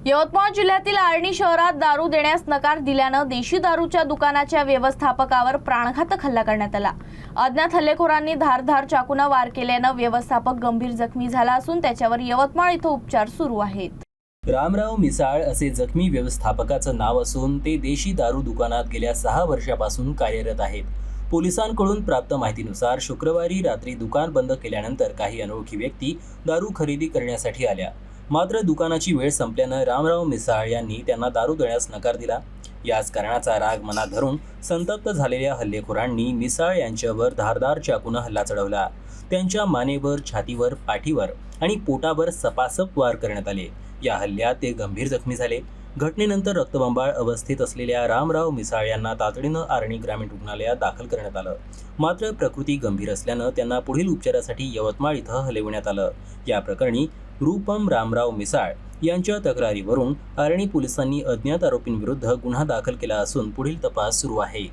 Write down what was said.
यवतमाळ जिल्ह्यातील आर्णी शहरात दारू देण्यास नकार दिल्यानं देशी दारूच्या दुकानाच्या व्यवस्थापकावर प्राणघातक हल्ला करण्यात आला। अज्ञात हल्लेखोरांनी धारदार चाकूने वार केल्यानं व्यवस्थापक गंभीर जखमी झाला असून त्याच्यावर यवतमाळ इथं उपचार सुरू आहेत। रामराव मिसाळ असे जखमी व्यवस्थापकाचं नाव असून ते देशी दारू दुकानात गेल्या 6 वर्षापासून कार्यरत आहेत। पोलिसांकडून प्राप्त माहितीनुसार शुक्रवारी रात्री दुकान बंद केल्यानंतर काही अनोळखी व्यक्ती दारू खरेदी करण्यासाठी आल्या। मात्र दुकानाची वेळ संपल्यानं रामराव मिसाळ यांनी त्यांना दारू देण्यास नकार दिला। याच कारणाचा राग मनात धरून संतप्त झालेल्या हल्लेखोरांनी मिसाळ यांच्यावर धारदार चाकूने हल्ला चढवला। त्यांच्या मानेवर, छातीवर, पाठीवर आणि पोटावर सपासप वार करण्यात आले। या हल्ल्यात ते गंभीर जखमी झाले। घटनेनंतर रक्तबंबाळ अवस्थेत असलेल्या रामराव मिसाळ यांना तातडीनं आर्णी ग्रामीण रुग्णालयात दाखल करण्यात आलं। मात्र प्रकृती गंभीर असल्यानं त्यांना पुढील उपचारासाठी यवतमाळ इथं हलविण्यात आलं। या प्रकरणी रूपम रामराव मिसाळ यांच्या तक्रारीवरून आर्णी पोलिसांनी अज्ञात आरोपींविरुद्ध गुन्हा दाखल केला असून पुढील तपास सुरू आहे।